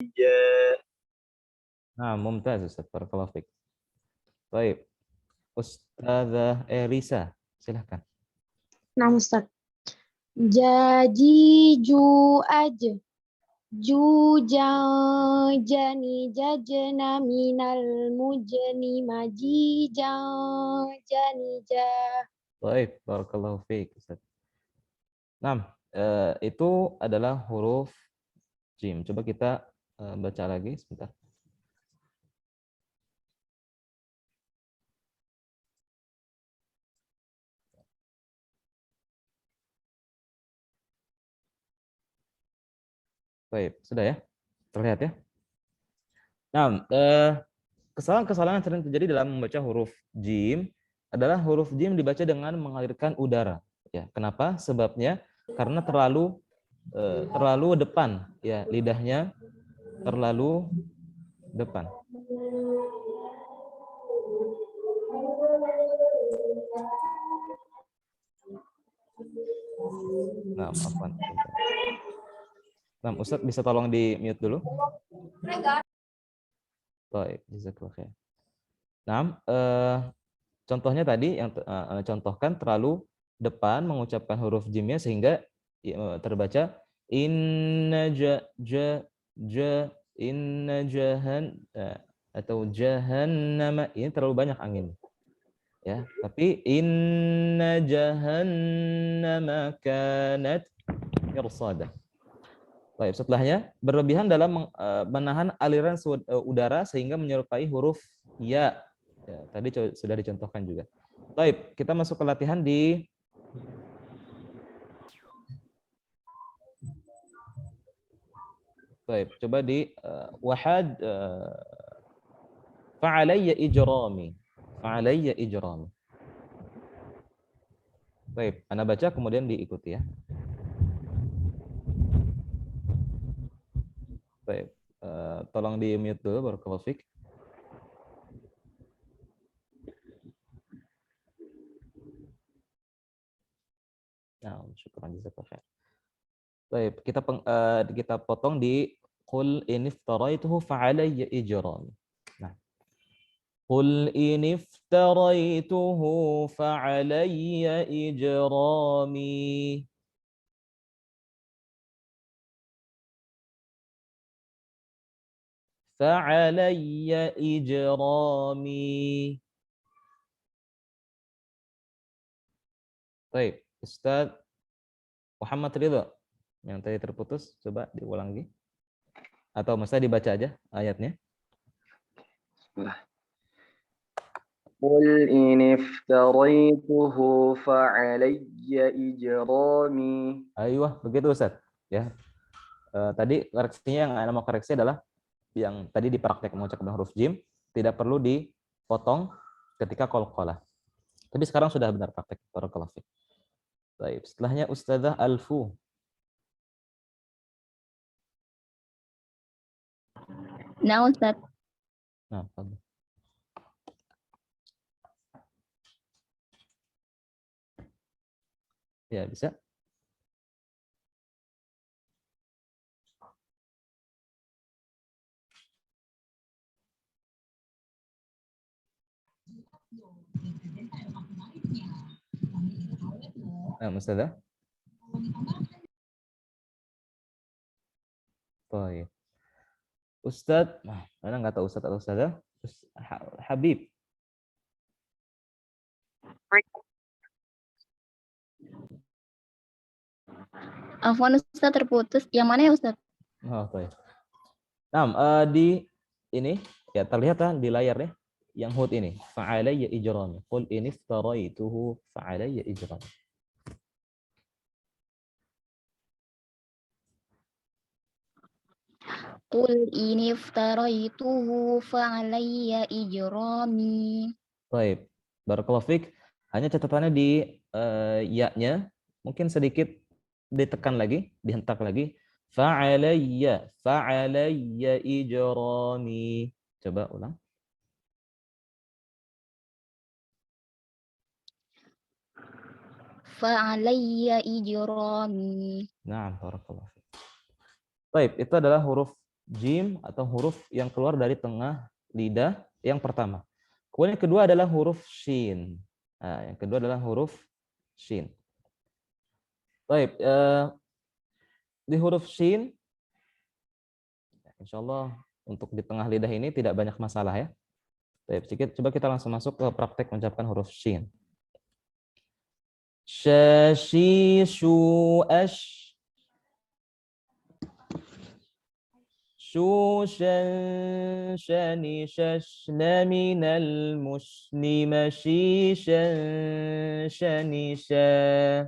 Ya. Nah, mumtaz Ustaz, barakallahu fiik. Baik. Ustazah Elisa, silahkan. Nah, Ustaz. Jadi ju aja. Ju jani jajna minal mujni maji jani ja. Baik, barakallahu fiik Ustaz. Nah, itu adalah huruf jim. Coba kita baca lagi sebentar. Baik, sudah ya? Terlihat ya? Nah, kesalahan-kesalahan yang sering terjadi dalam membaca huruf jim adalah huruf jim dibaca dengan mengalirkan udara. Ya, kenapa? Sebabnya karena terlalu depan, ya lidahnya terlalu depan. Nah, afwan. Nah, Ustaz bisa tolong di mute dulu. Baik, jazakallahu khair. Nah, contohnya tadi yang contohkan terlalu depan mengucapkan huruf jimnya sehingga terbaca inna inna atau jahannama, ini terlalu banyak angin. Ya, tapi inna jahannama kanat mirsada. Baik, setelahnya berlebihan dalam menahan aliran udara sehingga menyerupai huruf ya. Ya, tadi sudah dicontohkan juga. Baik, kita masuk ke latihan di Baik, coba di wahad fa'alayya ijrami. Fa'alayya ijrami. Baik, Anda baca kemudian diikuti ya. Baik, tolong di mute dulu baru ke Fik. Nah, syukuran jazakallahu khair. Baik, kita potong di qul in iftaraituhu fa'alayya ijrami. Nah, qul in iftaraituhu fa'alayya ijrami. Fa'alayya ijrami. Baik, Ustaz Muhammad Ridha yang tadi terputus, coba diulang lagi. Atau masa dibaca aja ayatnya. Qul in iftaraituhu fa'alayya ijrami. Ayuh, begitu Ustaz. Ya. Tadi koreksinya yang Anda mau koreksi adalah yang tadi di praktek mengucapkan huruf jim tidak perlu dipotong ketika qalqalah. Tapi sekarang sudah benar praktek. Barakallahu fiik. Baik, setelahnya Ustazah Alfu. Nah, Ustaz. Nah, bagus. Ya, bisa. Nah, Ustazah. Baik. Ustadz, mana nggak tahu Ustadz atau Ustazah? Habib. Afwan Ustaz terputus. Yang mana ya Ustaz? Oh, baik. Nah, di ini ya terlihat kan di layarnya yang hut ini. Fa'alayya ijrami. Qul in iftaraituhu fa'alayya ijrami. Qul in iftaraituhu fa'alayya ijrami. Baik. Barakallahu fiik. Hanya catatannya di ya-nya mungkin sedikit ditekan lagi, dihentak lagi. Fa'alayya ijrami. Coba ulang. Fa'alayya ijrami. Nah, barakallahu fiik. Baik, itu adalah huruf jim atau huruf yang keluar dari tengah lidah yang pertama. Kemudian yang kedua adalah huruf shin. Nah, yang kedua adalah huruf shin. Baik, di huruf shin, insya Allah untuk di tengah lidah ini tidak banyak masalah ya. Baik, coba kita langsung masuk ke praktek mengucapkan huruf shin. Shashi shu ash. Shu shan shani shashna minal muslima shi shan shani sha.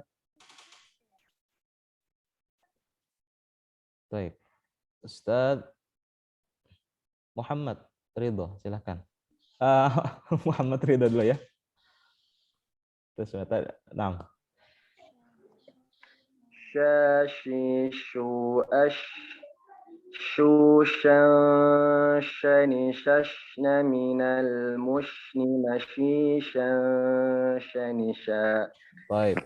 Baik. Ustaz Muhammad Ridho, silakan. Muhammad Ridho dulu ya. Terus nah. Shashi shu ash shu shan shani shashna minal mushni mashi shan shani sha. Baik.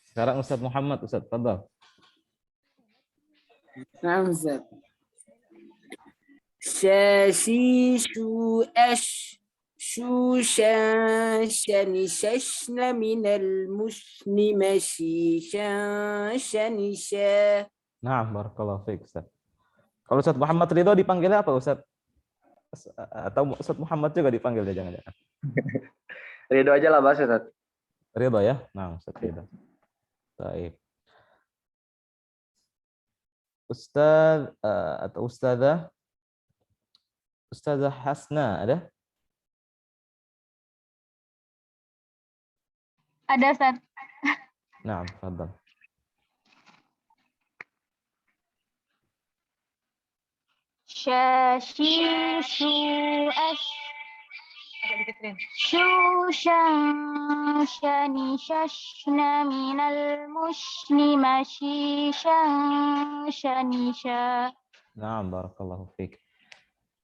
Sekarang Ustaz Muhammad, Ustaz fadhal. Nah, Ustaz. Shashi shu ash shu shan shani shashna minal mushni mashi shan shani sha. Nah, barakallahu fiik, Ustaz. Kalau Ustaz Muhammad Ridho dipanggilnya apa, Ustaz? Atau Ustaz Muhammad juga dipanggilnya jangan-jangan? Ridho aja lah Mas Ustaz. Ridho ya? Nah, Ustaz Ridho. Baik. Ustaz atau Ustazah Hasna ada? Ada, Ustaz. Nah, fadhal. Shashi shu ash shu shan shani shashna minal mushni mashi shan shani sha. Nah, barakallahu fiik.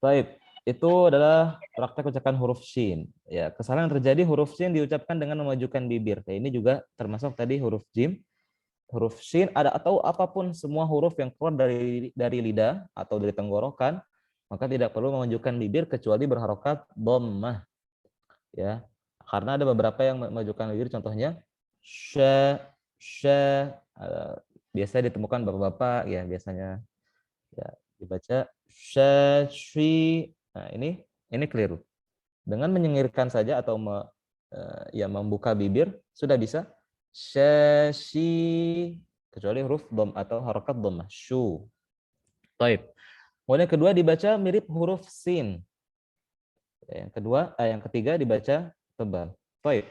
Baik, itu adalah praktek ucapan huruf shin. Ya, kesalahan yang terjadi huruf shin diucapkan dengan memajukan bibir. Nah, ini juga termasuk tadi huruf jim. Huruf shin ada atau apapun semua huruf yang keluar dari lidah atau dari tenggorokan, maka tidak perlu memajukan bibir kecuali berharokat dhammah. Ya. Karena ada beberapa yang memajukan bibir, contohnya sya, biasa ditemukan bapak-bapak ya, biasanya ya dibaca sya, shi. Nah, ini keliru. Dengan menyengirkan saja atau ya membuka bibir sudah bisa syashi, kecuali huruf dom atau harokat dhammah syu. Baik. Kemudian kedua dibaca mirip huruf sin. Yang ketiga dibaca tebal. Baik.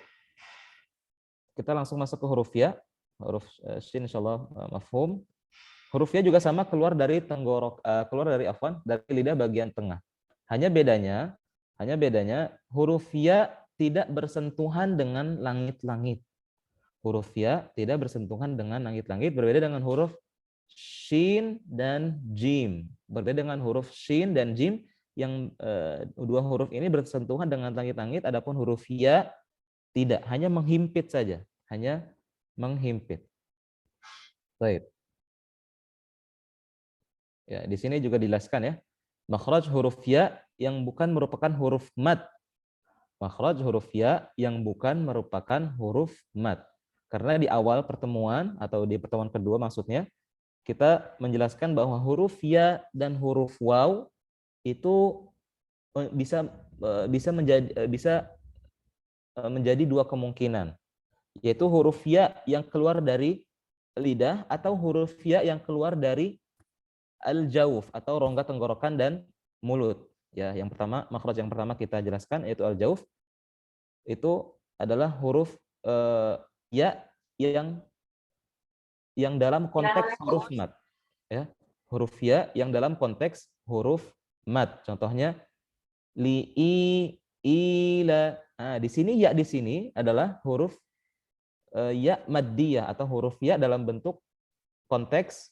Kita langsung masuk ke huruf ya. Huruf sin insyaallah mafhum. Huruf ya juga sama keluar dari dari lidah bagian tengah. Hanya bedanya huruf ya tidak bersentuhan dengan langit-langit. Huruf ya tidak bersentuhan dengan langit-langit, berbeda dengan huruf shin dan jim. Berbeda dengan huruf shin dan jim yang dua huruf ini bersentuhan dengan langit-langit, adapun huruf ya tidak, hanya menghimpit saja, hanya menghimpit. Baik. Ya, di sini juga dijelaskan ya. Makhraj huruf ya yang bukan merupakan huruf mad. Makhraj huruf ya yang bukan merupakan huruf mad. Karena di awal pertemuan atau di pertemuan kedua maksudnya kita menjelaskan bahwa huruf ya dan huruf waw itu bisa menjadi dua kemungkinan, yaitu huruf ya yang keluar dari lidah atau huruf ya yang keluar dari al-jauf atau rongga tenggorokan dan mulut. Ya, yang pertama, makhraj yang pertama kita jelaskan yaitu al-jauf. Itu adalah huruf ya yang dalam konteks huruf mad. Ya, huruf ya yang dalam konteks huruf mad. Contohnya li, ila. Nah, di sini ya di sini adalah huruf ya maddiyah atau huruf ya dalam bentuk konteks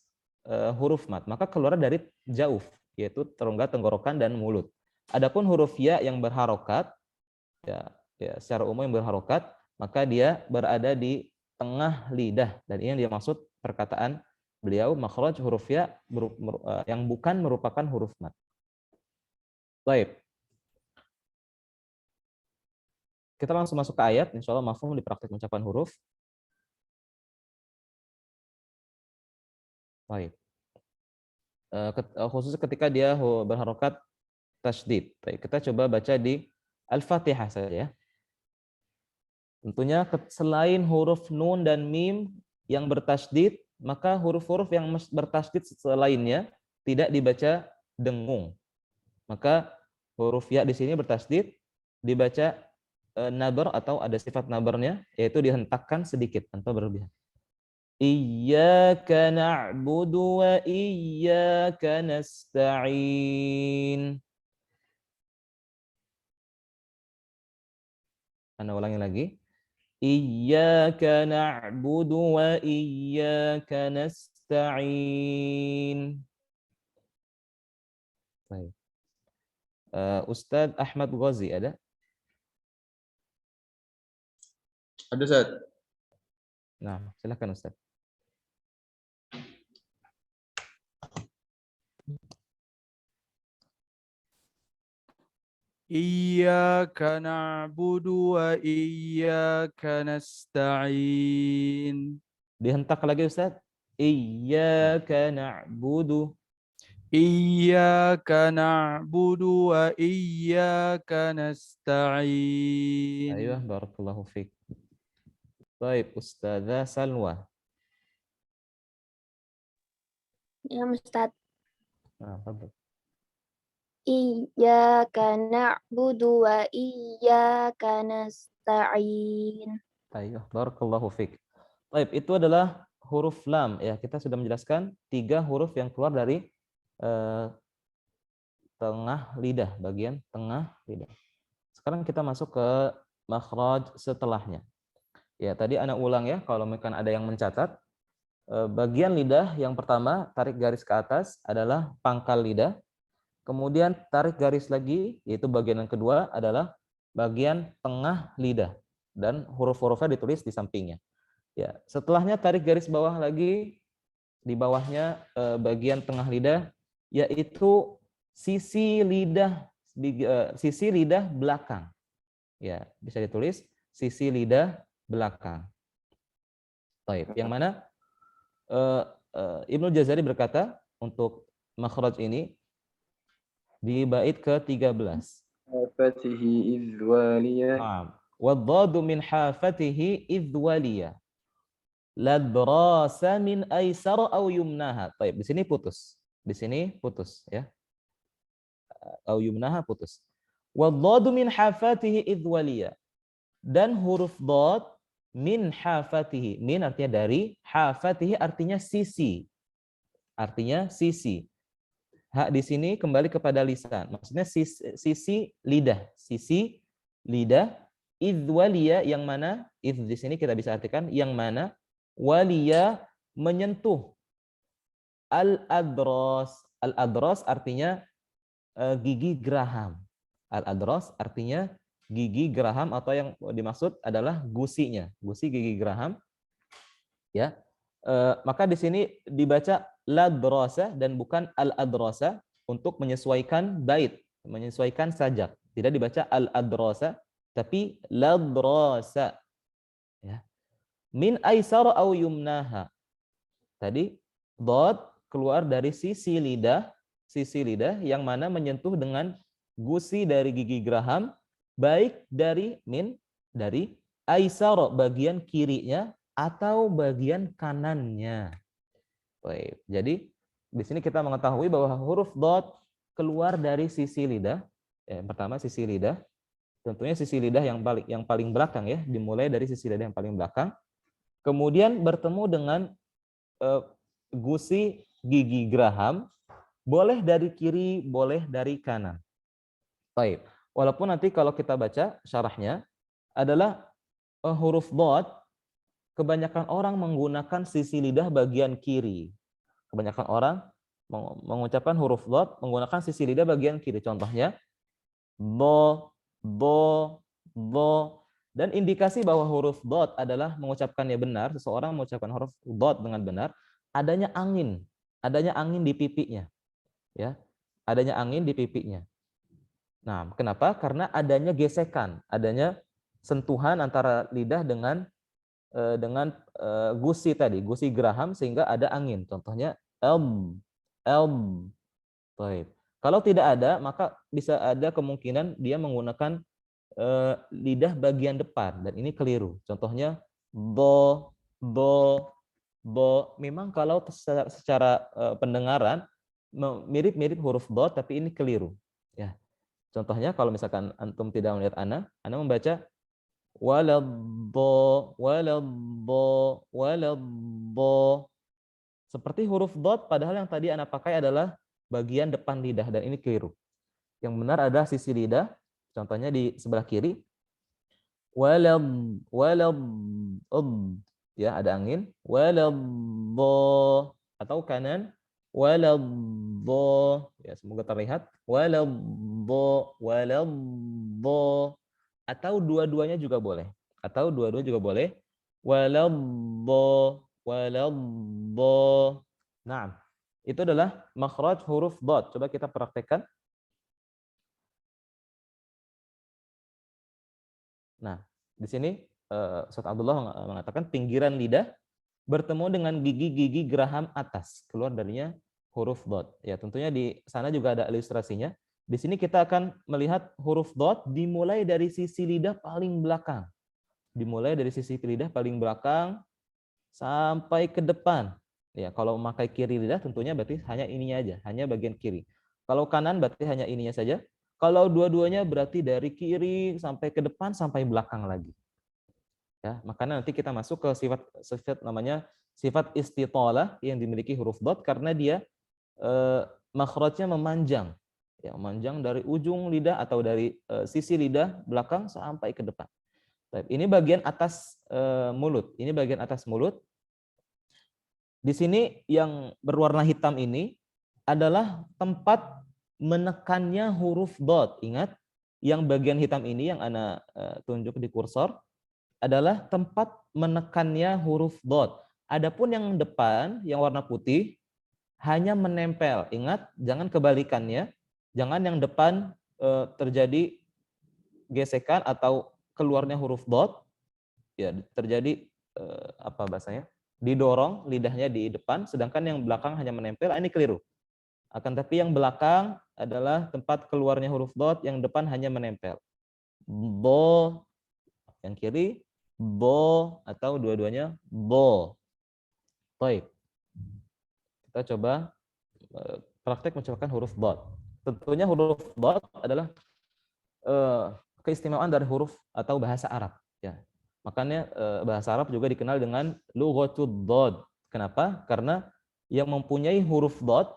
huruf mad, maka keluar dari jauf, yaitu rongga tenggorokan dan mulut. Adapun huruf ya yang berharokat, ya secara umum yang berharokat, maka dia berada di tengah lidah, dan ini yang dimaksud perkataan Beliau makhraj huruf ya yang bukan merupakan huruf mad. Baik. Kita langsung masuk ke ayat. Insya Allah mafhum di praktik ucapan huruf. Baik. Khususnya ketika dia berharokat tasydid. Baik, kita coba baca di Al-Fatihah saja ya. Tentunya selain huruf nun dan mim yang bertasydid, maka huruf-huruf yang bertasydid selainnya tidak dibaca dengung. Maka huruf ya di sini bertasydid dibaca nabar atau ada sifat nabarnya, yaitu dihentakkan sedikit tanpa berlebihan. Iyyaka na'budu wa iyyaka nasta'in. Ana ulangi lagi. Iyyaka na'budu wa iyyaka nasta'in. Baik. Ustadz Ahmad Ghazi ada? Ada, Ustaz. Nah, silakan Ustadz. Iyyaka na'budu wa iyyaka nasta'in. Dihentak lagi Ustaz. Iyyaka na'budu. Iyyaka na'budu wa iyyaka nasta'in. Ayo, barakallahu fiik. Baik, Ustazah Salwa. Ya, Ustaz. Nah, fadhal. Iyyaka na'budu wa iyyaka nasta'in. Ayo, barakallahu fiik. Baik, itu adalah huruf lam ya. Kita sudah menjelaskan 3 huruf yang keluar dari tengah lidah, bagian tengah lidah. Sekarang kita masuk ke makhraj setelahnya. Ya, tadi ana ulang ya, kalau mungkin ada yang mencatat. Bagian lidah yang pertama, tarik garis ke atas adalah pangkal lidah. Kemudian tarik garis lagi, yaitu bagian yang kedua adalah bagian tengah lidah. Dan huruf-hurufnya ditulis di sampingnya. Ya, setelahnya tarik garis bawah lagi, di bawahnya bagian tengah lidah, yaitu sisi lidah belakang. Ya, bisa ditulis sisi lidah belakang. Baik, yang mana Ibnu Jazari berkata untuk makhraj ini di bait ke-13. Hafatihi idwaliya. Wadhadu min hafatihi idwaliya. Ladrasa min aisar au yumnaha. Baik, di sini putus. Di sini putus ya. Au yumnaha putus. Wadhadu min hafatihi idwaliya. Dan huruf dhad min hafatihi. Min artinya dari, hafatihi artinya sisi. Artinya sisi. Hak di sini kembali kepada lisan. Maksudnya sisi lidah. Sisi lidah. Idwaliya yang mana? Idh di sini kita bisa artikan yang mana? Waliya menyentuh. Al-adras. Al-adras artinya gigi geraham. Al-adras artinya gigi geraham atau yang dimaksud adalah gusinya. Gusi gigi geraham. Ya. Maka di sini dibaca ladrasa dan bukan al-adrasa untuk menyesuaikan bait, menyesuaikan sajak. Tidak dibaca al-adrasa tapi ladrasa. Ya. Min aisar au yumnaha. Tadi dhad keluar dari sisi lidah yang mana menyentuh dengan gusi dari gigi geraham, baik dari dari aisar bagian kirinya atau bagian kanannya. Baik. Jadi di sini kita mengetahui bahwa huruf dhad keluar dari sisi lidah. Yang pertama sisi lidah. Tentunya sisi lidah yang paling belakang ya, dimulai dari sisi lidah yang paling belakang. Kemudian bertemu dengan gusi gigi geraham, boleh dari kiri, boleh dari kanan. Baik. Walaupun nanti kalau kita baca syarahnya adalah huruf dhad, kebanyakan orang menggunakan sisi lidah bagian kiri. Kebanyakan orang mengucapkan huruf dhad menggunakan sisi lidah bagian kiri. Contohnya do. Dan indikasi bahwa huruf dhad adalah mengucapkannya benar, seseorang mengucapkan huruf dhad dengan benar adanya angin di pipinya, ya, adanya angin di pipinya. Nah, kenapa? Karena adanya gesekan, adanya sentuhan antara lidah dengan gusi tadi, gusi geraham sehingga ada angin. Contohnya elm. Baik. Kalau tidak ada, maka bisa ada kemungkinan dia menggunakan lidah bagian depan dan ini keliru. Contohnya bo. Memang kalau secara pendengaran mirip-mirip huruf do, tapi ini keliru. Ya. Contohnya kalau misalkan antum tidak melihat ana membaca waladdo. Seperti huruf dot, padahal yang tadi ana pakai adalah bagian depan lidah dan ini keliru. Yang benar adalah sisi lidah. Contohnya di sebelah kiri. Ya, ada angin. Atau kanan. Ya, semoga terlihat. Atau dua-duanya juga boleh. Nah, itu adalah makhraj huruf dot. Coba kita praktekkan. Nah, di sini Ustaz Abdullah mengatakan pinggiran lidah bertemu dengan gigi-gigi geraham atas, keluar darinya huruf dot. Ya, tentunya di sana juga ada ilustrasinya. Di sini kita akan melihat huruf dot dimulai dari sisi lidah paling belakang. Sampai ke depan. Ya, kalau memakai kiri lidah tentunya berarti hanya ininya aja, hanya bagian kiri. Kalau kanan berarti hanya ininya saja. Kalau dua-duanya berarti dari kiri sampai ke depan sampai belakang lagi. Ya, makanya nanti kita masuk ke sifat namanya sifat istitalah yang dimiliki huruf dot karena dia makhrajnya memanjang. Ya, memanjang dari ujung lidah atau dari sisi lidah belakang sampai ke depan. Ini bagian atas mulut. Ini bagian atas mulut. Di sini yang berwarna hitam ini adalah tempat menekannya huruf dot. Ingat, yang bagian hitam ini yang ana tunjuk di kursor adalah tempat menekannya huruf dot. Adapun yang depan, yang warna putih, hanya menempel. Ingat, jangan kebalikannya. Jangan yang depan terjadi gesekan atau keluarnya huruf dot. Ya, terjadi apa bahasanya? Didorong lidahnya di depan, sedangkan yang belakang hanya menempel. Ini keliru. Akan tapi yang belakang adalah tempat keluarnya huruf dot, yang depan hanya menempel. Bo, yang kiri, bo, atau dua-duanya bo. Baik. Kita coba praktek mengucapkan huruf dot. Tentunya huruf dot adalah keistimewaan dari huruf atau bahasa Arab. Ya. Makanya bahasa Arab juga dikenal dengan lughatud dot. Kenapa? Karena yang mempunyai huruf dot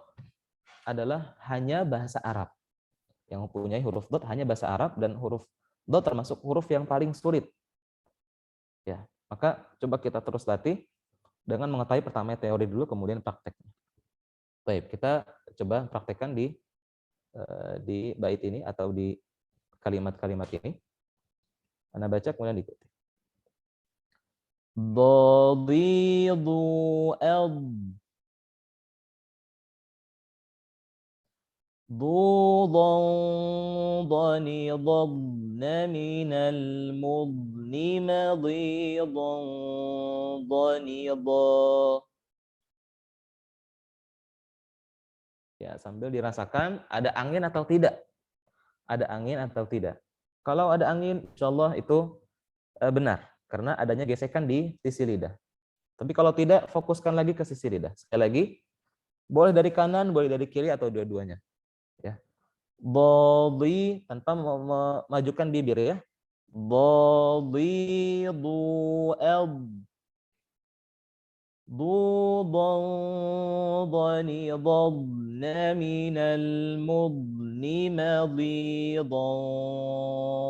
adalah hanya bahasa Arab. Yang mempunyai huruf dot hanya bahasa Arab dan huruf dot termasuk huruf yang paling sulit. Ya, maka coba kita terus latih dengan mengetahui pertama teori dulu kemudian prakteknya. Baik, kita coba praktekkan di bait ini atau di kalimat-kalimat ini. Anda baca kemudian diikuti. Dhadidu ضوضا ضنضن من المضن مضيضا ضنيضا. Ya, sambil dirasakan ada angin atau tidak. Ada angin atau tidak. Kalau ada angin, insyaallah itu benar karena adanya gesekan di sisi lidah. Tapi kalau tidak, fokuskan lagi ke sisi lidah. Sekali lagi, boleh dari kanan, boleh dari kiri atau dua-duanya. Ya. Dhadi tanpa memajukan bibir ya. Dhadidu ضنضن من المضن مضيضا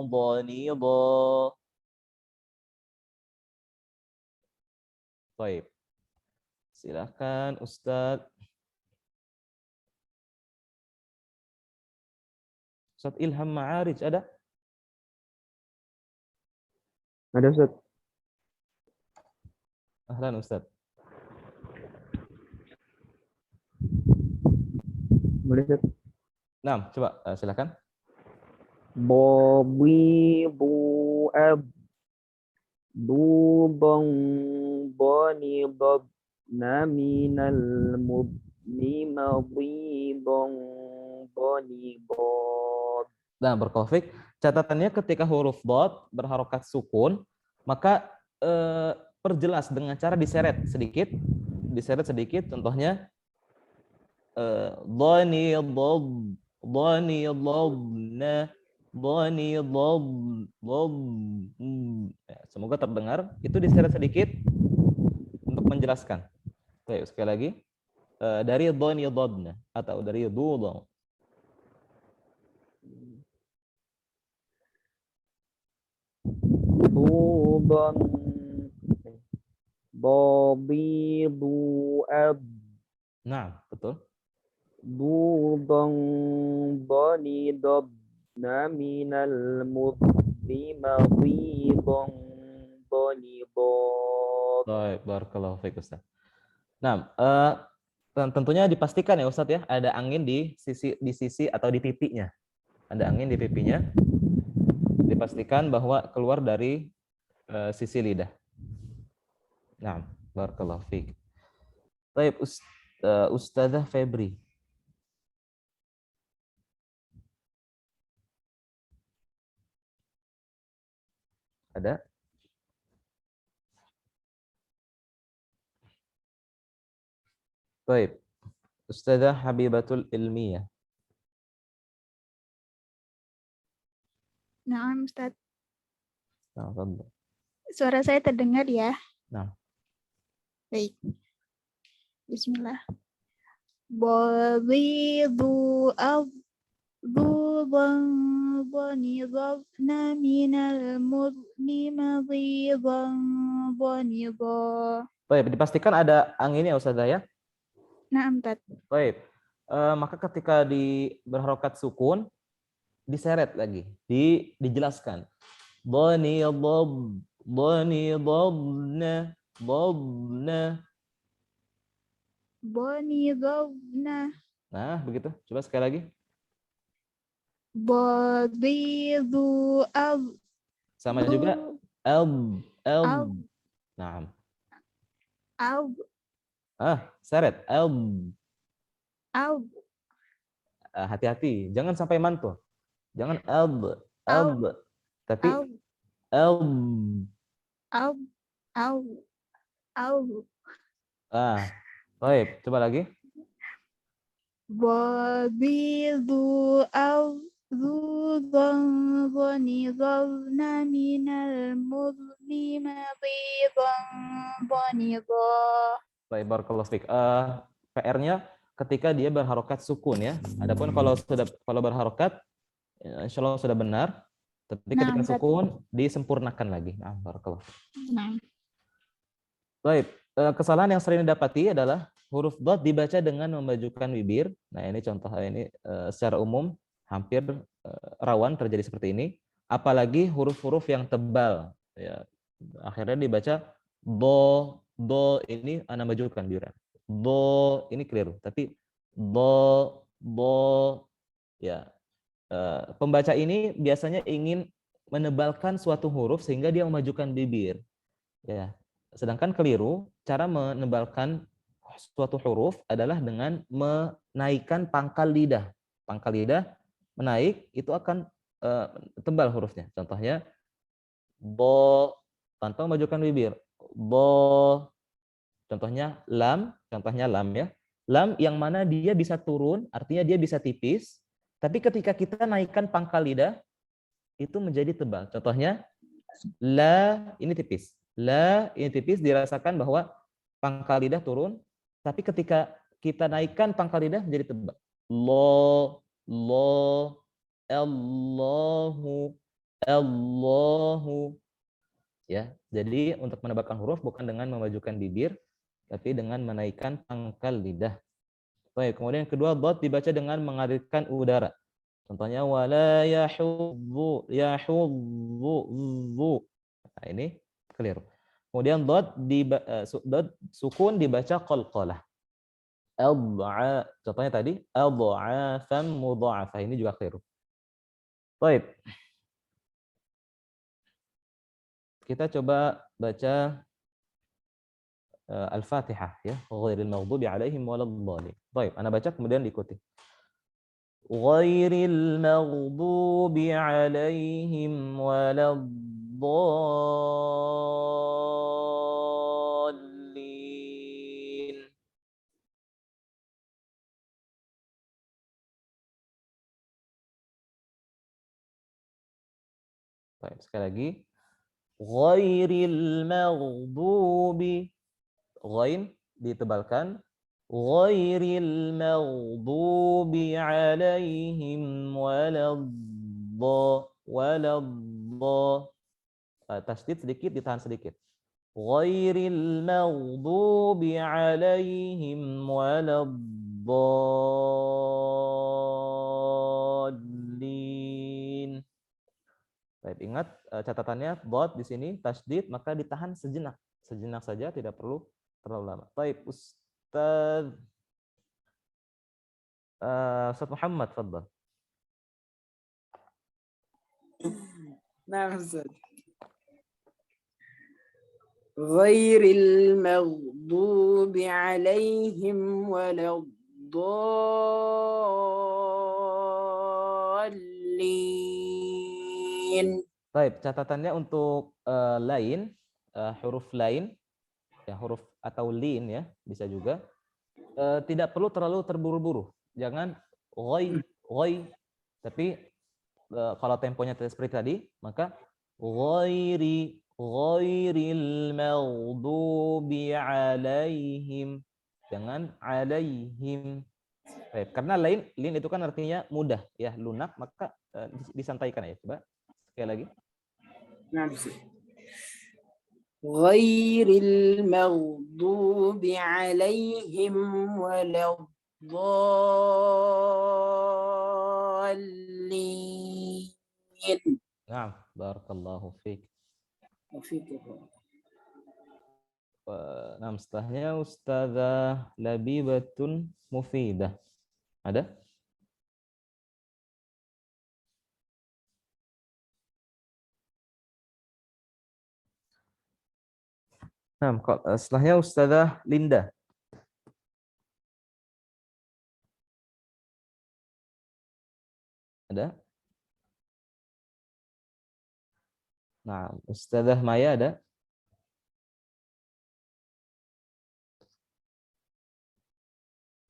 ضنيضا. Baik. Silakan Ustadz. Ustadz Ilham Ma'arij ada? Ada Ustaz. Ahlan Ustadz. Boleh Ustaz? Nah, coba silakan. Babidu abdudan banidabna minal mudni madidan banidad. Nah, berkonflik. Catatannya ketika huruf dot berharokat sukun, maka perjelas dengan cara diseret sedikit. Contohnya dhani dhab, dhani dhabna, dhani dhab, dhab. Ya, semoga terdengar. Itu diseret sedikit untuk menjelaskan. Oke, sekali lagi. Dari dhani dhabna atau dari dhudhu. Dudan babidu Nah, betul. abdudan banidabna minal mudni madidan banidad. Baik, barakallahu fiik Ustaz. Nah, tentunya dipastikan ya Ustaz ya, ada angin di sisi atau di pipinya. Ada angin di pipinya. Dipastikan bahwa keluar dari sisi lidah. Nah, barakallahu fiik. Baik, Ustazah Febri. Ada? Baik. Ustazah Habibatul Ilmiyah. Nah, Ustaz. Nah, tafadhal. Suara saya terdengar ya? Nah. Baik. Bismillah. Babidu abdudan banidabna minal mudni madidan banidha. Baik, dipastikan ada anginnya Ustazah ya. Nah, Ustaz. Baik. Maka ketika berharokat sukun, diseret lagi, dijelaskan. Dhani dhab, dhani dhabna, dhabna. Banidhabna. Nah, begitu. Coba sekali lagi. Babidu Sama juga al. Nah. Seret. Hati-hati, jangan sampai mantul. Jangan tapi baik, coba lagi. Babidu abdudan banidhabna minal mudni madidan banidha. Baik, barakallahu fiik. PR-nya ketika dia berharokat sukun ya. Adapun kalau berharokat, insya Allah sudah benar. Tapi ketika sukun disempurnakan lagi. Nah, barakallahu fiik. Baik, kesalahan yang sering didapati adalah huruf dot dibaca dengan memajukan bibir. Nah, ini contoh ini secara umum hampir rawan terjadi seperti ini. Apalagi huruf-huruf yang tebal. Ya, akhirnya dibaca do ini ana majukan bibir. Do ini keliru, tapi do ya. Pembaca ini biasanya ingin menebalkan suatu huruf sehingga dia memajukan bibir. Ya. Sedangkan keliru, cara menebalkan suatu huruf adalah dengan menaikkan pangkal lidah. Pangkal lidah menaik, itu akan tebal hurufnya. Contohnya, bo, tanpa memajukan bibir. Bo. Contohnya lam ya. Lam yang mana dia bisa turun, artinya dia bisa tipis. Tapi ketika kita naikkan pangkal lidah, itu menjadi tebal. Contohnya, la, ini tipis. La, ini tipis, dirasakan bahwa pangkal lidah turun. Tapi ketika kita naikkan pangkal lidah, menjadi tebal. Lo, Allahu. Ya, jadi untuk menebalkan huruf bukan dengan memajukan bibir, tapi dengan menaikkan pangkal lidah. Baik, kemudian yang kedua, dot dibaca dengan mengalirkan udara. Contohnya wala yahudzu. Nah, ini keliru. Kemudian dot sukun dibaca qalqalah. Contohnya tadi adha'afan mudha'afah, ini juga keliru. Baik. Kita coba baca Al-Fatihah ya, ghairil maghdubi 'alaihim waladdallin. Baik, ana baca kemudian diikuti. Ghairil maghdubi 'alaihim waladdallin. Baik, sekali lagi. Ghairil maghdubi, ghain ditebalkan, ghairil maghdubi 'alaihim tasdid sedikit, ditahan sedikit. Ghairil maghdubi 'alaihim waladdallin. Baik, ingat catatannya dot di sini tasdid, maka ditahan sejenak. Sejenak saja, tidak perlu terlalu lama. Baik, Ustaz Muhammad, fadhal. Nah, Ustaz. Ghairil maghdubi 'alaihim waladdallin. Baik, catatannya untuk lain, huruf lain, ya huruf atau lin ya, bisa juga. Tidak perlu terlalu terburu-buru. Jangan ghoi, tapi kalau temponya seperti tadi, maka ghairil maghdubi 'alaihim. Jangan 'alaihim. Baik, karena lin itu kan artinya mudah ya, lunak, maka disantaikan ya. Coba sekali lagi. Nah, ghairil maghdubi 'alaihim waladdallin. Nah, barakallahu fiik. Nah, setelahnya Ustazah Labibatun Mufidah. Ada? Nah, setelahnya Ustazah Linda. Ada? Nah, Ustazah Maya ada?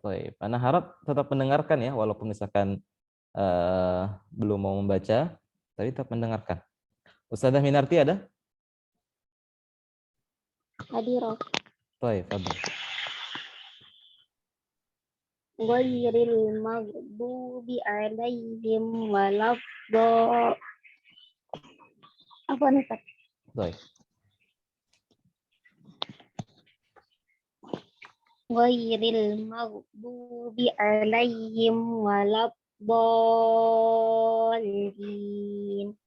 Baik, Ana harap tetap mendengarkan ya, walaupun misalkan belum mau membaca, tapi tetap mendengarkan. Ustazah Minarti ada? Hadirah. Baik, fadhil. Ghairil maghdubi 'alaihim waladdallin. Apa nih, Pak? Baik. Ghairil maghdubi 'alaihim waladdallin.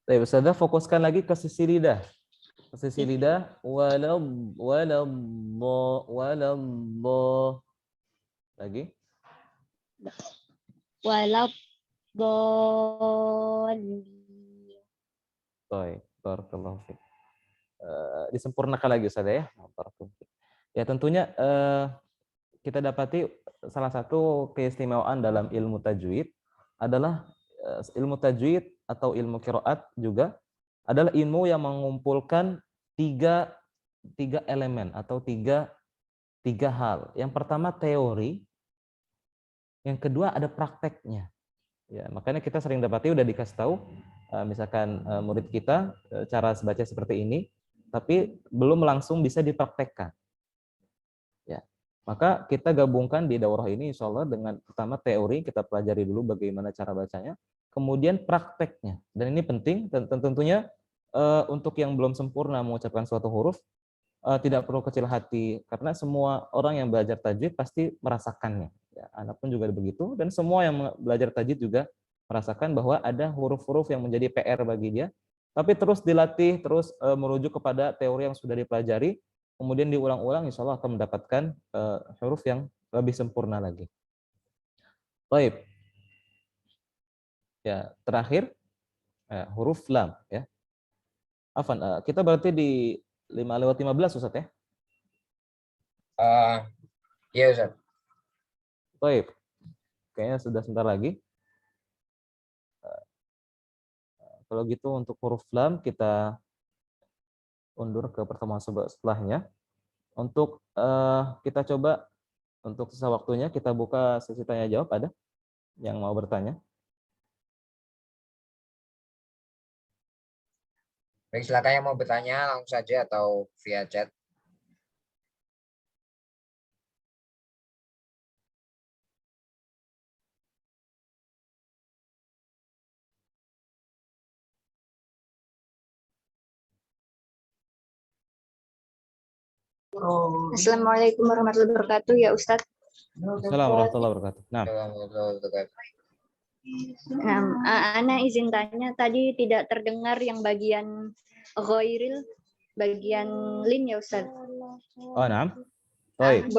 Baik, Ustazah fokuskan lagi ke sisi lidah. Ke sisi lidah, lagi. Waladdallin. Baik, barakallahu fiik. Disempurnakan lagi Ustazah ya. Barakallahu fiik. Ya tentunya kita dapati salah satu keistimewaan dalam ilmu tajwid adalah ilmu tajwid atau ilmu qiraat juga adalah ilmu yang mengumpulkan tiga elemen atau tiga hal. Yang pertama teori, yang kedua ada prakteknya. Ya, makanya kita sering dapati udah dikasih tahu misalkan murid kita cara baca seperti ini, tapi belum langsung bisa dipraktekkan. Ya, maka kita gabungkan di daurah ini insya Allah dengan pertama teori, kita pelajari dulu bagaimana cara bacanya, kemudian prakteknya. Dan ini penting, dan tentunya untuk yang belum sempurna mengucapkan suatu huruf, tidak perlu kecil hati, karena semua orang yang belajar tajwid pasti merasakannya. Ya, anak pun juga begitu, dan semua yang belajar tajwid juga merasakan bahwa ada huruf-huruf yang menjadi PR bagi dia, tapi terus dilatih, terus merujuk kepada teori yang sudah dipelajari, kemudian diulang-ulang, insya Allah akan mendapatkan huruf yang lebih sempurna lagi. Baik. Ya, terakhir huruf lam ya. Afan, kita berarti di 5:15 Ustaz ya. Iya Ustaz. Baik. Kayaknya sudah sebentar lagi. Kalau gitu untuk huruf lam kita undur ke pertemuan setelahnya. Untuk kita coba untuk sisa waktunya kita buka sesi tanya jawab. Ada yang mau bertanya? Baik, silakan yang mau bertanya langsung saja atau via chat. Assalamualaikum warahmatullahi wabarakatuh ya Ustadz. Assalamualaikum warahmatullahi wabarakatuh. Nah, Ana izin tanya, tadi tidak terdengar yang bagian ghairil, bagian lin ya Ustadz. oh nah. Baik.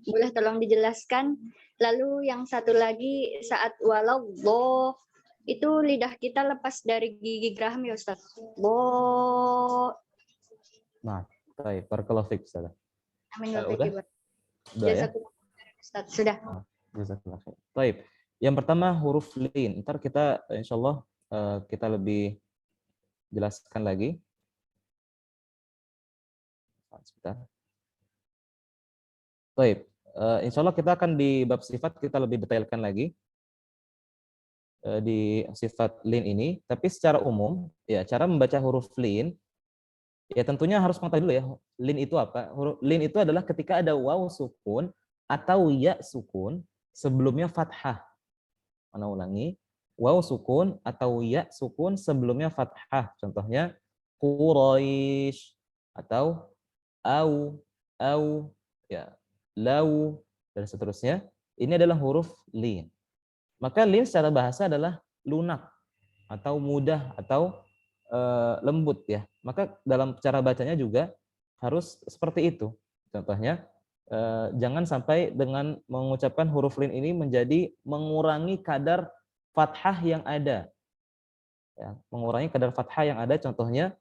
Boleh tolong dijelaskan. Lalu yang satu lagi saat walau bo itu lidah kita lepas dari gigi geraham ya Ustaz. Bo. Nah, baik. Barakallahu fiik Ustaz. Amin. Udah ya? Ustaz, sudah. Jazakallahu khair. Baik. Yang pertama huruf lin. Ntar kita insyaallah kita lebih jelaskan lagi. Sebentar. Baik. Insyaallah kita akan di bab sifat kita lebih detailkan lagi di sifat lin ini. Tapi secara umum, ya cara membaca huruf lin, ya tentunya harus mengetahui dulu ya, lin itu apa? Huruf lin itu adalah ketika ada waw sukun atau ya sukun sebelumnya fathah. Mana ulangi, waw sukun atau ya sukun sebelumnya fathah. Contohnya Quraisy atau au ya lau dan seterusnya. Ini adalah huruf lin. Maka lin secara bahasa adalah lunak atau mudah atau lembut ya. Maka dalam cara bacanya juga harus seperti itu. Contohnya jangan sampai dengan mengucapkan huruf lin ini menjadi mengurangi kadar fathah yang ada. Ya, mengurangi kadar fathah yang ada. Contohnya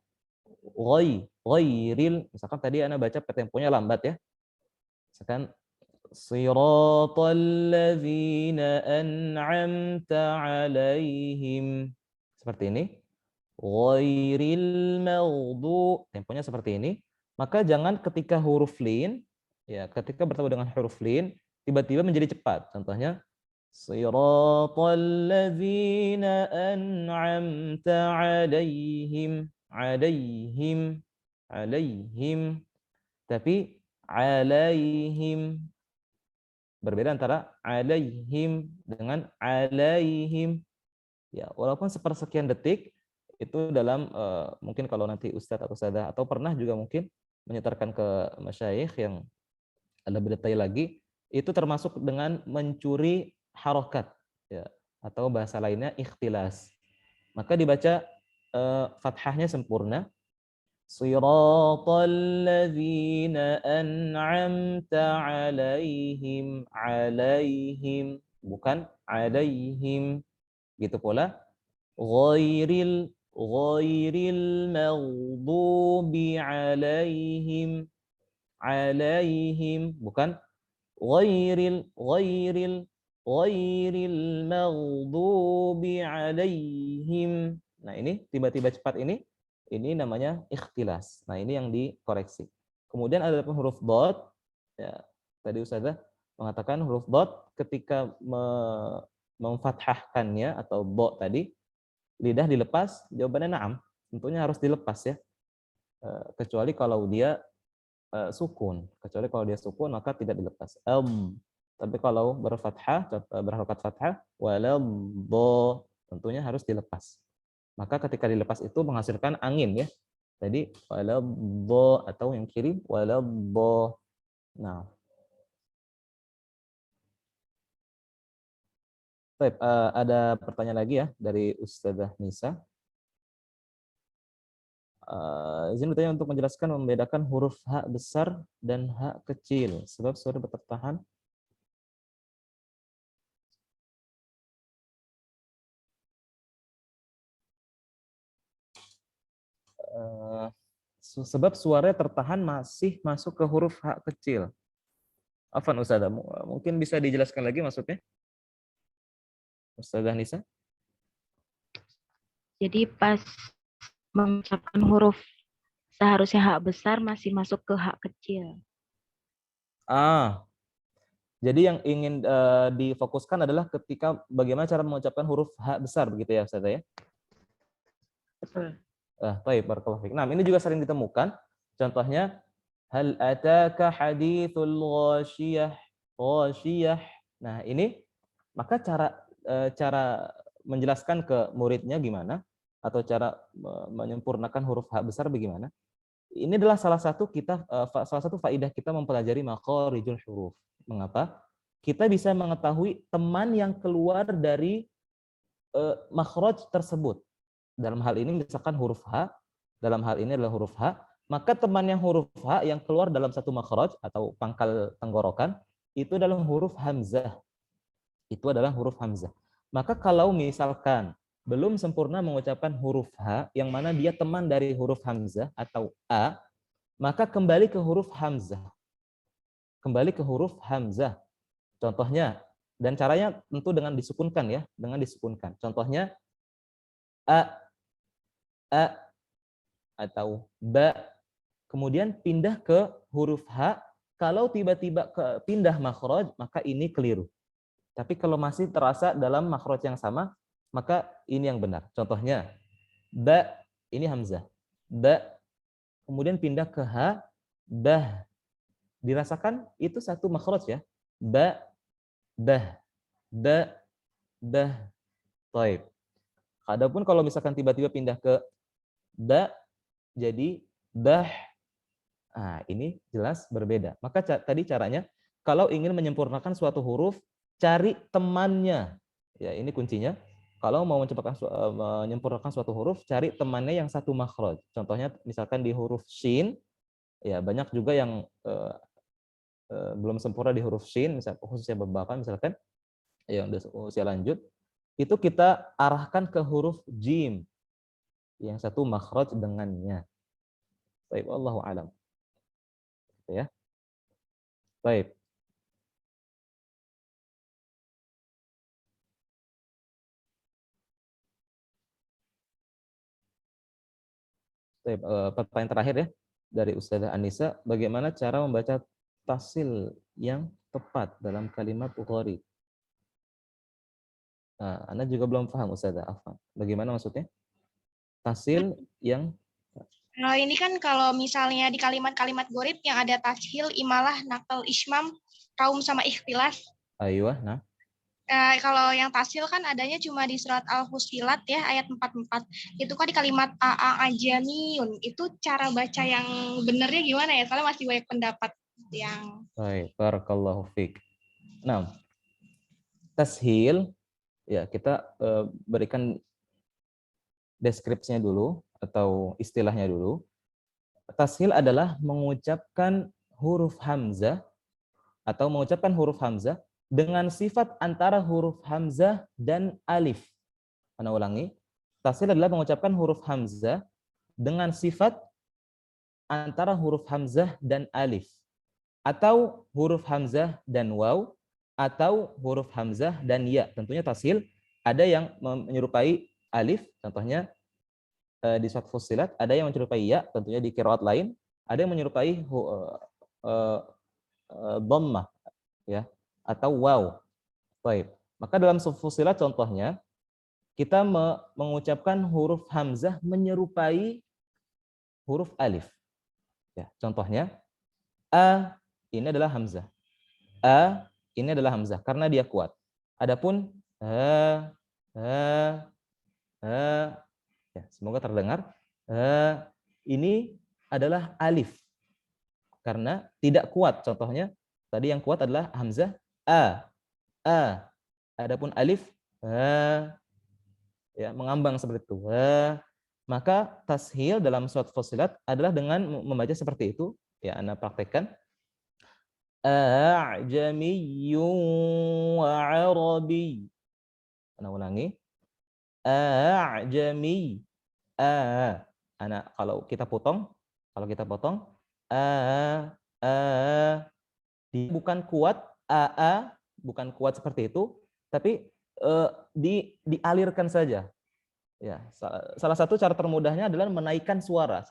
ghairil, misalkan tadi Anda baca temponya lambat ya. Misalkan siratal ladzina an'amta 'alaihim. Seperti ini. Ghairil maghdu, temponya seperti ini. Maka jangan ketika huruf lin, ya ketika bertemu dengan huruf lin tiba-tiba menjadi cepat. Contohnya siratal ladzina an'amta 'alaihim, 'alaihim. Tapi 'alaihim. Berbeda antara 'alaihim dengan 'alaihim. Ya, walaupun sepersekian detik itu dalam mungkin kalau nanti ustadz atau ustadzah atau pernah juga mungkin menyetarkan ke masyayikh yang lebih detail lagi, itu termasuk dengan mencuri harokat ya, atau bahasa lainnya ikhtilas. Maka dibaca fathahnya sempurna. Siratal ladzina an'amta 'alaihim, 'alaihim, bukan 'alaihim. Gitu pula ghairil maghdubi 'alaihim, 'alaihim, bukan ghairil maghdubi 'alaihim. Nah, ini tiba-tiba cepat ini namanya ikhtilas. Nah, ini yang dikoreksi. Kemudian ada huruf dot. Ya, tadi Ustazah mengatakan huruf dot ketika memfathahkannya atau bo tadi, lidah dilepas, jawabannya na'am. Tentunya harus dilepas ya. Kecuali kalau dia sukun. Kecuali kalau dia sukun maka tidak dilepas. Tapi kalau berfathah, berharokat fathah, waladdo, tentunya harus dilepas. Maka ketika dilepas itu menghasilkan angin ya. Jadi waladdo atau yang kiri waladdo. Nah. Baik, ada pertanyaan lagi ya dari Ustazah Nisa. Izin bertanya untuk menjelaskan membedakan huruf H besar dan H kecil sebab sudah bertahan sebab suaranya tertahan masih masuk ke huruf H kecil. Afwan Ustazah, mungkin bisa dijelaskan lagi maksudnya? Ustazah Nisa? Jadi pas mengucapkan huruf seharusnya H besar masih masuk ke H kecil. Jadi yang ingin difokuskan adalah ketika bagaimana cara mengucapkan huruf H besar begitu ya Ustazah ya? Betul. Baik, barakallahu fiik. Nah, ini juga sering ditemukan. Contohnya hal ataka hadithul ghashiyah. Ghashiyah. Nah, ini maka cara menjelaskan ke muridnya gimana atau cara menyempurnakan huruf H besar bagaimana? Ini adalah salah satu faidah kita mempelajari makharijul huruf. Mengapa? Kita bisa mengetahui teman yang keluar dari makhraj tersebut. Dalam hal ini misalkan huruf H, dalam hal ini adalah huruf H, maka teman yang huruf H yang keluar dalam satu makhraj atau pangkal tenggorokan itu adalah huruf hamzah. Itu adalah huruf hamzah. Maka kalau misalkan belum sempurna mengucapkan huruf H yang mana dia teman dari huruf hamzah atau A, maka kembali ke huruf hamzah. Kembali ke huruf hamzah. Contohnya, dan caranya tentu dengan disukunkan ya, dengan disukunkan. Contohnya A atau ba, kemudian pindah ke huruf H. Kalau tiba-tiba pindah makhraj, maka ini keliru. Tapi kalau masih terasa dalam makhraj yang sama, maka ini yang benar. Contohnya ba, ini hamzah. Ba, kemudian pindah ke H, bah. Dirasakan itu satu makhraj ya. Ba, bah, ba, bah. Baik. Adapun kalau misalkan tiba-tiba pindah ke ba jadi bah. Nah, ini jelas berbeda. Maka tadi caranya kalau ingin menyempurnakan suatu huruf, cari temannya. Ya, ini kuncinya. Kalau mau menyempurnakan suatu huruf, cari temannya yang satu makhraj. Contohnya misalkan di huruf shin, ya banyak juga yang belum sempurna di huruf shin, misalkan khususnya beberapa misalkan yang usia lanjut, itu kita arahkan ke huruf jim yang satu makhraj dengannya. Baik, wallahu alam. Ya. Baik. Baik, pertanyaan terakhir ya dari Ustazah Anissa, bagaimana cara membaca tasil yang tepat dalam kalimat Bukhari? Nah, Anda juga belum paham Ustazah Afwan. Bagaimana maksudnya? Tasil yang Kalau ini kan kalau misalnya di kalimat-kalimat gorid yang ada tashil, imalah, nakal, ismam, kaum sama ikhtilas. Aywa, nah. Kalau yang tasil kan adanya cuma di surat Al-Fusilat ya ayat 44. Itu kan di kalimat ajamiyun. Itu cara baca yang benernya gimana ya? Soalnya masih banyak pendapat yang. Baik, barakallahu fiik. Nah, tashil ya kita berikan deskripsinya dulu atau istilahnya dulu. Tashil adalah mengucapkan huruf hamzah atau mengucapkan huruf hamzah dengan sifat antara huruf hamzah dan alif. Ana ulangi. Tashil adalah mengucapkan huruf hamzah dengan sifat antara huruf hamzah dan alif. Atau huruf hamzah dan waw, atau huruf hamzah dan ya. Tentunya tashil ada yang menyerupai alif, contohnya di surat Fussilat, ada yang menyerupai ya, tentunya di qiraat lain, ada yang menyerupai dhammah ya, atau waw. Baik. Maka dalam surat Fussilat contohnya kita mengucapkan huruf hamzah menyerupai huruf alif. Ya, contohnya a ini adalah hamzah. A ini adalah hamzah karena dia kuat. Adapun ya, semoga terdengar. Ini adalah alif karena tidak kuat. Contohnya tadi yang kuat adalah hamzah a. Adapun alif ya mengambang seperti itu. Maka tashil dalam surat Fussilat adalah dengan membaca seperti itu. Ya, Anda praktekkan. A'jamiyyun wa 'arabi. Anda ulangi. A'jami. kalau kita potong, bukan kuat, bukan kuat seperti itu, tapi dialirkan saja. Ya, salah satu cara termudahnya adalah menaikkan suara.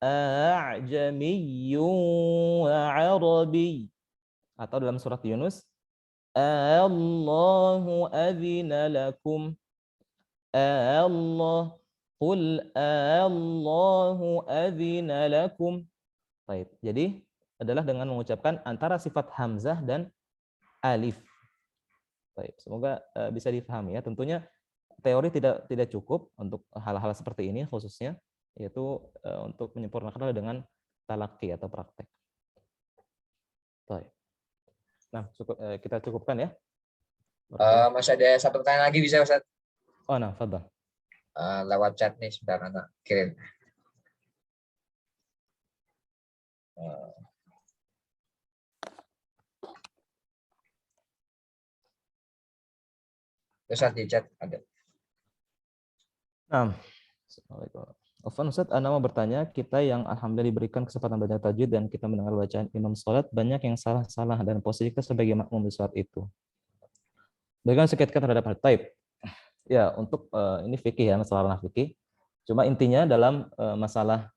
A'jamiyyun wa 'arabi. Atau dalam surat Yunus, Allahu adzina lakum. Qul Allahu adzina lakum. Baik. Jadi adalah dengan mengucapkan antara sifat hamzah dan alif. Baik. Semoga bisa difahami ya. Tentunya teori tidak cukup untuk hal-hal seperti ini khususnya, yaitu untuk menyempurnakan dengan talaqi atau praktek. Baik. Nah, kita cukupkan ya. Masih ada satu pertanyaan lagi bisa Ustaz? Oh, nah, fadhal. Lewat chat nih, sebentar anak kirim. Ustaz di chat ada. Nah, Ustaz, Ana mau bertanya, kita yang alhamdulillah diberikan kesempatan belajar tajwid dan kita mendengar bacaan imam salat, banyak yang salah-salah dan posisi kita sebagai makmum di salat itu. Bagaimana sikap kita terhadap hal taib? Ya, untuk ini fikih ya, masalah ranah fikih. Cuma intinya dalam masalah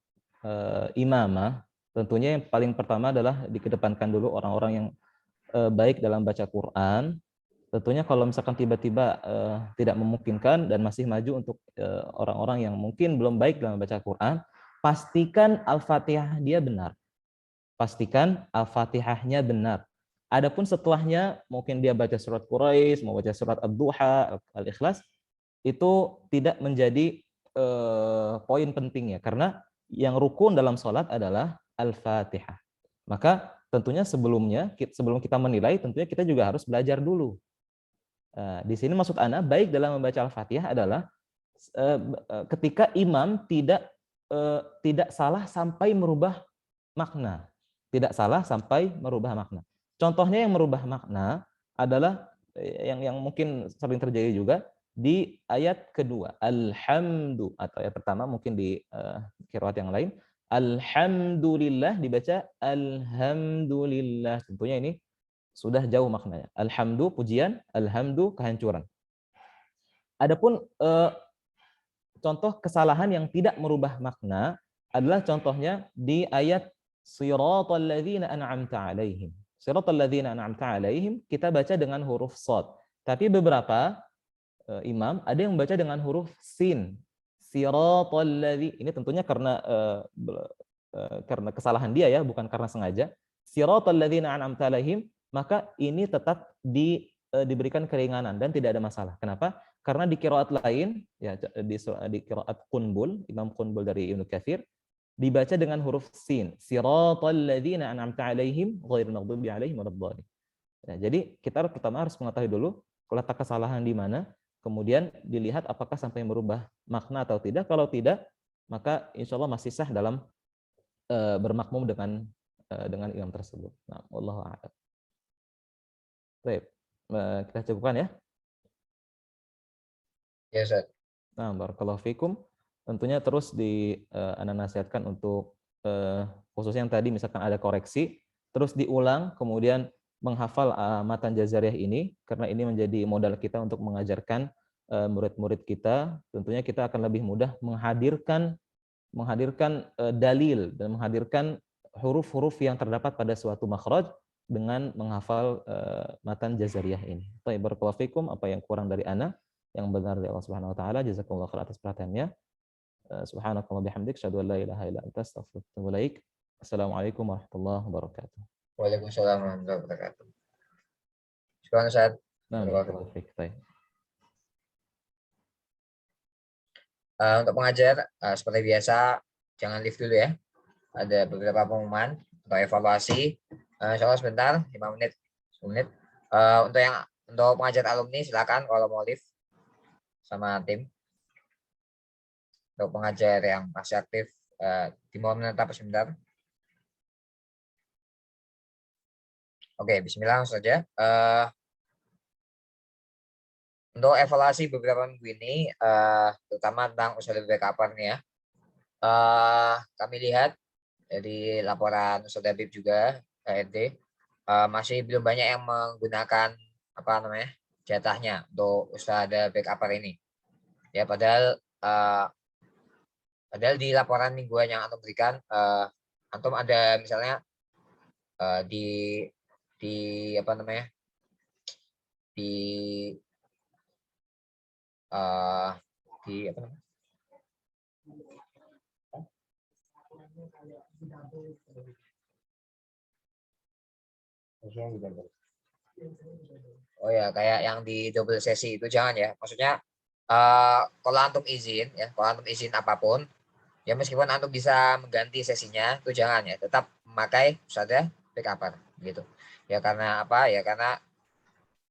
imamah, tentunya yang paling pertama adalah dikedepankan dulu orang-orang yang baik dalam baca Quran. Tentunya kalau misalkan tiba-tiba tidak memungkinkan dan masih maju untuk orang-orang yang mungkin belum baik dalam baca Quran, pastikan Al-Fatihah dia benar. Pastikan Al-Fatihahnya benar. Adapun setelahnya mungkin dia baca surat Quraisy, mau baca surat Ad-Duha, Al-Ikhlas, itu tidak menjadi poin pentingnya karena yang rukun dalam sholat adalah Al-Fatihah. Maka tentunya sebelum kita menilai, tentunya kita juga harus belajar dulu. Di sini maksud Ana baik dalam membaca Al-Fatihah adalah ketika imam tidak salah sampai merubah makna. Tidak salah sampai merubah makna. Contohnya yang merubah makna adalah yang mungkin sering terjadi juga di ayat kedua. Alhamdu, atau ayat pertama mungkin di qiraat yang lain. Alhamdulillah dibaca alhamdulillah. Tentunya ini sudah jauh maknanya. Alhamdu pujian, alhamdu kehancuran. Adapun contoh kesalahan yang tidak merubah makna adalah contohnya di ayat siratal ladzina an'amta 'alaihim. Siratal ladzina an'amta 'alaihim kita baca dengan huruf shad. Tapi beberapa imam ada yang membaca dengan huruf sin. Siratal ladzi, ini tentunya karena kesalahan dia ya, bukan karena sengaja. Siratal ladzina an'amta 'alaihim, maka ini tetap diberikan keringanan dan tidak ada masalah. Kenapa? Karena di qiraat lain, ya di qiraat Qunbul, Imam Qunbul dari Ibnu Katsir, dibaca dengan huruf sin. Siratal ladzina an'amta 'alaihim ghairil maghdubi 'alaihim waladdallin. Ya, jadi kita pertama harus mengetahui dulu letak kesalahan di mana, kemudian dilihat apakah sampai merubah makna atau tidak. Kalau tidak, maka insya Allah masih sah dalam bermakmum dengan imam tersebut. Nah, wallahu a'lam. Baik, kita cukupkan ya. Ya, Ustaz. Nah, barakallahu fikum. Tentunya terus Anda nasihatkan untuk khususnya yang tadi misalkan ada koreksi, terus diulang, kemudian menghafal matan jazariyah ini, karena ini menjadi modal kita untuk mengajarkan murid-murid kita. Tentunya kita akan lebih mudah menghadirkan dalil dan menghadirkan huruf-huruf yang terdapat pada suatu makhraj dengan menghafal matan jazariyah ini. Baik, barakallahu fikum. Apa yang kurang dari ana, yang benar dari Allah Subhanahu wa taala. Jazakumullah khair atas perhatiannya. Subhanakallah bihamdik, asyhadu an la ilaha illa anta, astaghfiruka wa atubu ilaik. Assalamualaikum warahmatullahi wabarakatuh. Waalaikumsalam warahmatullahi wabarakatuh. Syukran Ustaz. Nah, barakallahu fiik. Untuk pengajar seperti biasa jangan live dulu ya. Ada beberapa pengumuman atau evaluasi. Insya Allah sebentar, 5 menit, 10 menit. Untuk pengajar alumni silakan kalau mau live sama tim. Untuk pengajar yang masih aktif dimohon menetap sebentar. Oke, bismillah langsung saja. untuk evaluasi beberapa minggu ini, terutama tentang usaha backup nih ya. Kami lihat dari laporan Ustadz Habib juga HRD, masih belum banyak yang menggunakan apa namanya jatahnya untuk usaha backup ini. Ya padahal di laporan mingguan yang antum berikan, antum ada misalnya di apa namanya di apa namanya oh ya kayak yang di double sesi itu jangan ya, maksudnya kalau antum izin ya, kalau antum izin apapun ya, meskipun antum bisa mengganti sesinya itu jangan ya, tetap memakai usaha backup gitu ya. Karena apa ya, karena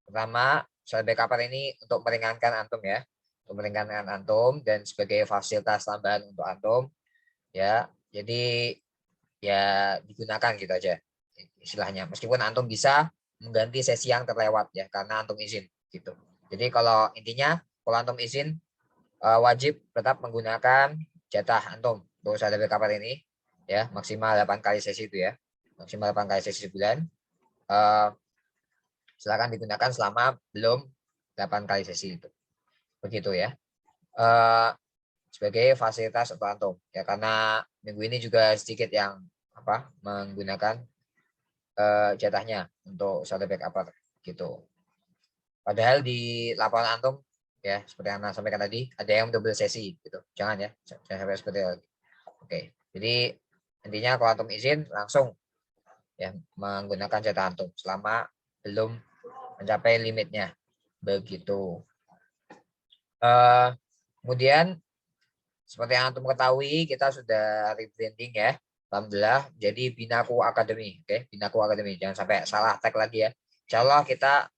pertama usaha backup ini untuk meringankan antum ya, untuk meringankan antum dan sebagai fasilitas tambahan untuk antum ya, jadi ya digunakan gitu aja istilahnya, meskipun antum bisa mengganti sesi yang terlewat ya karena antum izin gitu. Jadi kalau intinya kalau antum izin wajib tetap menggunakan jatah antum untuk usaha backup ini ya, maksimal 8 kali sesi itu ya, maksimal 8 kali sesi sebulan. Silakan digunakan selama belum 8 kali sesi itu, begitu ya. Sebagai fasilitas untuk antum ya, karena minggu ini juga sedikit yang apa menggunakan jatahnya untuk usaha backup gitu. Padahal di laporan antum ya seperti yang Anda sampaikan tadi ada yang double sesi gitu, jangan ya, jangan sampai seperti itu. Oke, jadi intinya kalau antum izin langsung ya menggunakan jatah antum selama belum mencapai limitnya begitu. Kemudian seperti yang antum ketahui kita sudah rebranding ya, alhamdulillah jadi Binaku Academy. Oke, Binaku Academy, jangan sampai salah tag lagi ya. Insyaallah kita,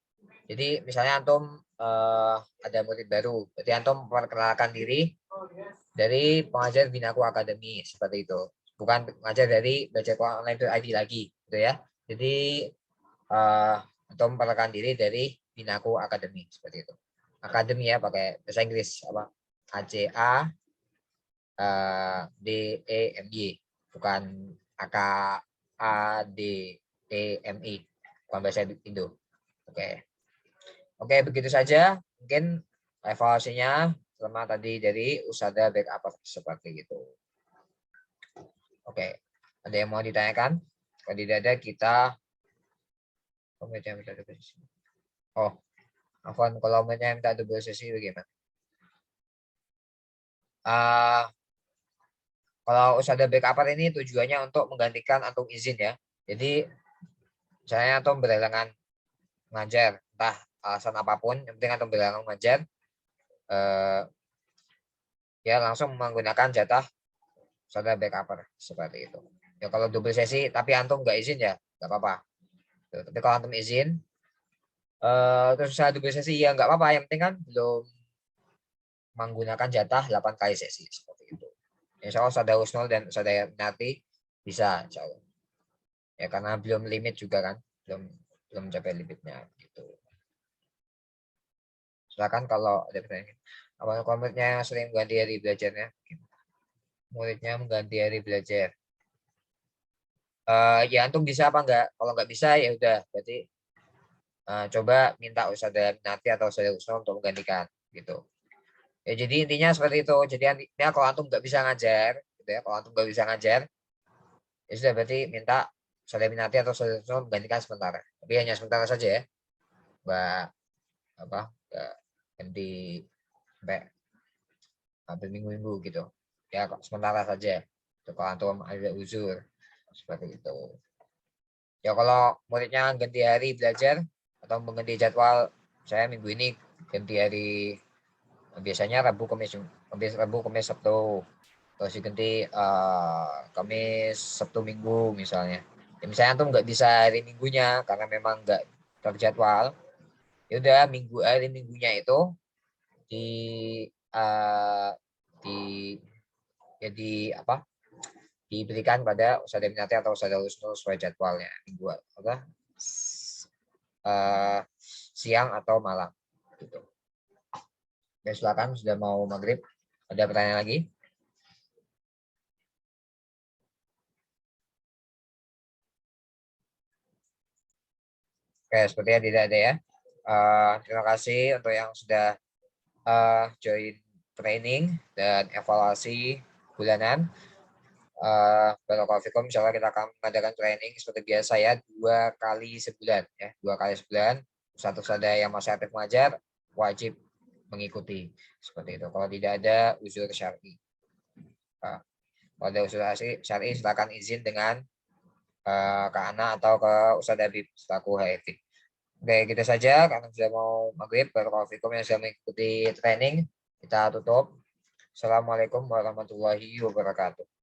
jadi misalnya antum ada murid baru, berarti antum memperkenalkan diri dari pengajar Binaku Academy seperti itu, bukan pengajar dari Belajar Quran Online.id lagi gitu ya. Jadi antum memperkenalkan diri dari Binaku Academy seperti itu. Academy ya pakai bahasa Inggris apa, ACA DEMY, bukan AKADEMI, bukan bahasa Indo. Oke, begitu saja mungkin evaluasinya selama tadi dari usaha backup seperti itu. Oke, ada yang mau ditanyakan? Kalau tidak ada kita kalau minta double sesi bagaimana? Kalau usaha backup ini tujuannya untuk menggantikan antum izin ya. Jadi misalnya antum berhalangan mengajar, entah alasan apapun, yang penting antum berhalangan mengajar, ya langsung menggunakan jatah usaha backup seperti itu. Ya kalau double sesi tapi antum nggak izin ya nggak apa-apa. Tapi kalau antum izin, terus usaha double sesi ya nggak apa-apa. Yang penting kan belum menggunakan jatah 8 kali sesi seperti itu. Insya Allah Ustadz Husnul dan Ustadz Nati bisa, insya Allah. Ya karena belum limit juga kan, belum mencapai limitnya gitu. Silakan kalau ada pertanyaan. Apa muridnya sering mengganti hari belajarnya? Muridnya mengganti hari belajar. Ya antum bisa apa enggak? Kalau enggak bisa ya udah, berarti coba minta Ustadz Nati atau Ustadz Husnul untuk menggantikan gitu. Ya jadi intinya seperti itu. Jadi intinya kalau antum nggak bisa ngajar, gitu ya. Kalau antum nggak bisa ngajar, ya sudah berarti minta Ustadz Minati atau Ustadz Husnul menggantikan sementara. Tapi hanya sementara saja ya. Ganti sampai berminggu-minggu gitu. Ya sementara saja. Kalau antum ada uzur seperti itu. Ya kalau muridnya ganti hari belajar atau mengganti jadwal, saya minggu ini ganti hari. Biasanya Rabu, Kamis, Sabtu. Terus diganti Kamis, Sabtu, Minggu misalnya. Ya, misalnya antum nggak bisa hari Minggunya karena memang nggak terjadwal. Ya udah hari Minggunya itu diberikan pada Ustadz Minati atau Ustadz Husnul sesuai jadwalnya minggu siang atau malam gitu. Oke, silakan, sudah mau maghrib. Ada pertanyaan lagi? Oke, sepertinya tidak ada ya. Terima kasih untuk yang sudah join training dan evaluasi bulanan. Barakallahu fikum, insya Allah kita akan mengadakan training seperti biasa ya, 2 kali sebulan ya, 2 kali sebulan. Satu saja yang masih aktif mengajar wajib mengikuti seperti itu. Kalau tidak ada uzur syar'i, kalau ada uzur syar'i silakan izin dengan ke Ana atau ke Ustadz Habib selaku HFI. Oke, gitu saja karena sudah mau maghrib. Barakallahu fikum yang sudah mengikuti training, kita tutup. Assalamualaikum warahmatullahi wabarakatuh.